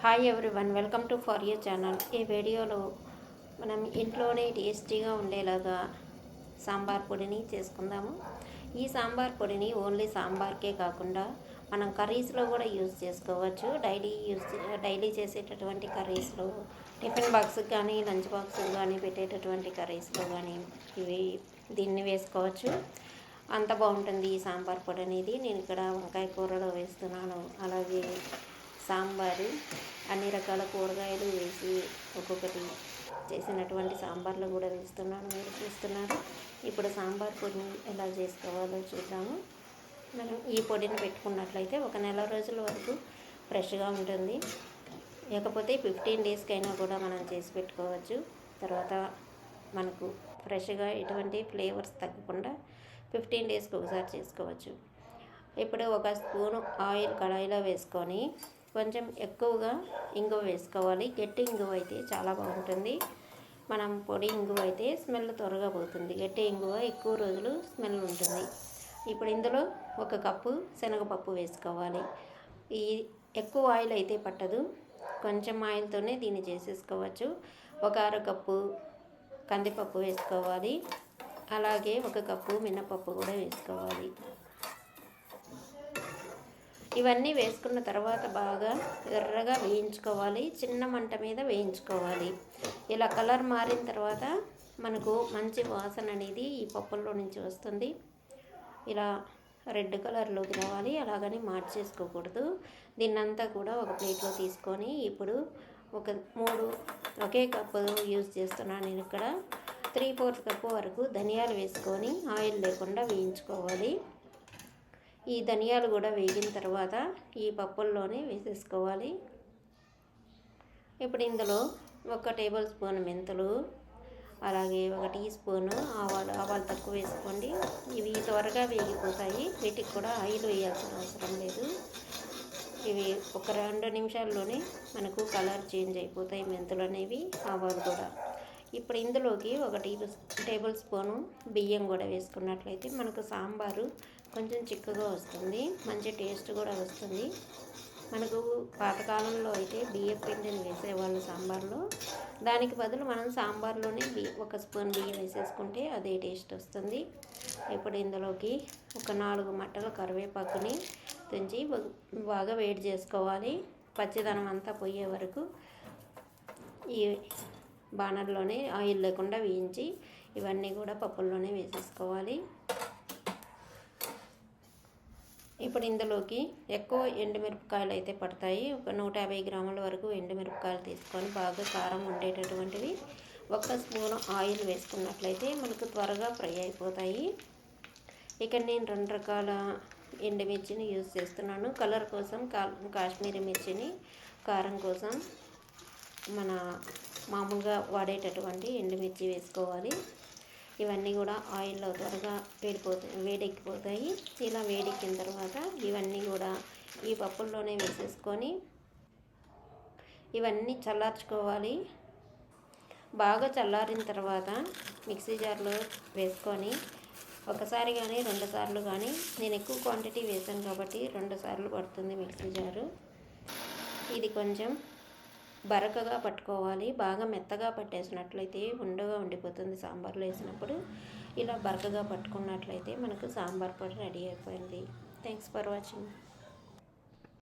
Hi everyone, welcome to for you channel. ఈ వీడియోలో మనం ఇంట్లోనే టేస్టీగా ఉండేలాగా సాంబార్ పొడిని చేసుకుందాము. ఈ సాంబార్ పొడిని ఓన్లీ సాంబార్కే కాకుండా మనం కర్రీస్లో కూడా యూజ్ చేసుకోవచ్చు. డైలీ చేసేటటువంటి కర్రీస్లో, టిఫిన్ బాక్స్కి కానీ లంచ్ బాక్స్కి కానీ పెట్టేటటువంటి కర్రీస్లో కానీ దీన్ని వేసుకోవచ్చు. అంత బాగుంటుంది ఈ సాంబార్ పొడి అనేది. నేను ఇక్కడ వంకాయ కూరలో వేస్తున్నాను. అలాగే సాంబారు అన్ని రకాల కూరగాయలు వేసి ఒక్కొక్కటి చేసినటువంటి సాంబార్లో కూడా వేస్తున్నాను, మీరు చూస్తున్నారు. ఇప్పుడు సాంబార్ పొడిని ఎలా చేసుకోవాలో చూద్దాము. మనం ఈ పొడిని పెట్టుకున్నట్లయితే ఒక నెల రోజుల వరకు ఫ్రెష్గా ఉంటుంది. లేకపోతే 15 డేస్కైనా కూడా మనం చేసి పెట్టుకోవచ్చు. తర్వాత మనకు ఫ్రెష్గా ఎటువంటి ఫ్లేవర్స్ తగ్గకుండా 15 డేస్కి ఒకసారి చేసుకోవచ్చు. ఇప్పుడు ఒక స్పూను ఆయిల్ కడాయిలో వేసుకొని కొంచెం ఎక్కువగా ఇంగువ వేసుకోవాలి. గట్టి ఇంగువ అయితే చాలా బాగుంటుంది. మనం పొడి ఇంగువ అయితే స్మెల్ త్వరగా పోతుంది. గట్టి ఇంగువ ఎక్కువ రోజులు స్మెల్ ఉంటుంది. ఇప్పుడు ఇందులో 1 కప్పు శనగపప్పు వేసుకోవాలి. ఈ ఎక్కువ ఆయిల్ అయితే పట్టదు, కొంచెం ఆయిల్తోనే దీన్ని చేసేసుకోవచ్చు. 1/2 కప్పు కందిపప్పు వేసుకోవాలి. అలాగే 1 కప్పు మినపప్పు కూడా వేసుకోవాలి. ఇవన్నీ వేసుకున్న తర్వాత బాగా ఎర్రగా వేయించుకోవాలి. చిన్న మంట మీద వేయించుకోవాలి. ఇలా కలర్ మారిన తర్వాత మనకు మంచి వాసన అనేది ఈ పప్పుల్లో నుంచి వస్తుంది. ఇలా రెడ్ కలర్లోకి రావాలి. అలాగని మార్చేసుకోకూడదు. దీన్నంతా కూడా ఒక ప్లేట్లో తీసుకొని ఇప్పుడు 3 ఒకే కప్పు యూజ్ చేస్తున్నాను నేను ఇక్కడ. 3/4 కప్పు వరకు ధనియాలు వేసుకొని ఆయిల్ లేకుండా వేయించుకోవాలి. ఈ ధనియాలు కూడా వేగిన తర్వాత ఈ పప్పుల్లోనే వేసేసుకోవాలి. ఇప్పుడు ఇందులో 1 టేబుల్ స్పూన్ మెంతులు, అలాగే 1 టీ స్పూను ఆవాలు తక్కువ వేసుకోండి. ఇవి త్వరగా వేగిపోతాయి. వీటికి కూడా ఆయిల్ వేయాల్సిన అవసరం లేదు. ఇవి ఒక 2 నిమిషాల్లోనే మనకు కలర్ చేంజ్ అయిపోతాయి మెంతులు అనేవి, ఆవాలు కూడా. ఇప్పుడు ఇందులోకి 1 టేబుల్ స్పూను బియ్యం కూడా వేసుకున్నట్లయితే మనకు సాంబారు కొంచెం చిక్కగా వస్తుంది, మంచి టేస్ట్ కూడా వస్తుంది. మనకు పాతకాలంలో అయితే బియ్యం పిండిని వేసేవాళ్ళు సాంబార్లో. దానికి బదులు మనం సాంబార్లోనే 1 స్పూన్ బియ్యం వేసేసుకుంటే అదే టేస్ట్ వస్తుంది. ఇప్పుడు ఇందులోకి 4 మట్టలు కరివేపాకుని తుంచి బాగా వేడి చేసుకోవాలి. పచ్చిదనం అంతా పోయే వరకు ఈ బాణర్లోనే ఆయిల్ లేకుండా వేయించి ఇవన్నీ కూడా పప్పుల్లోనే వేసేసుకోవాలి. ఇప్పుడు ఇందులోకి ఎక్కువ ఎండుమిరపకాయలు అయితే పడతాయి. 150 గ్రాముల వరకు ఎండుమిరపకాయలు తీసుకొని బాగా కారం ఉండేటటువంటివి 1 స్పూను ఆయిల్ వేసుకున్నట్లయితే మనకు త్వరగా ఫ్రై అయిపోతాయి. ఇక్కడ నేను 2 రకాల ఎండుమిర్చిని యూజ్ చేస్తున్నాను. కలర్ కోసం కాశ్మీరీ మిర్చిని, కారం కోసం మన మామూలుగా వాడేటటువంటి ఎండుమిర్చి వేసుకోవాలి. ఇవన్నీ కూడా ఆయిల్లో త్వరగా వేడెక్కిపోతాయి. ఇలా వేడెక్కిన తర్వాత ఇవన్నీ కూడా ఈ పప్పుల్లోనే వేసేసుకొని ఇవన్నీ చల్లార్చుకోవాలి. బాగా చల్లారిన తర్వాత మిక్సీ జార్లో వేసుకొని ఒకసారి కానీ 2 సార్లు కానీ, నేను ఎక్కువ క్వాంటిటీ వేసాను కాబట్టి 2 సార్లు పడుతుంది మిక్సీ జారు. ఇది కొంచెం బరకగా పట్టుకోవాలి. బాగా మెత్తగా పట్టేసినట్లయితే ఉండగా ఉండిపోతుంది సాంబార్లో వేసినప్పుడు. ఇలా బరకగా పట్టుకున్నట్లయితే మనకు సాంబార్ పొడి రెడీ అయిపోయింది. Thanks for watching.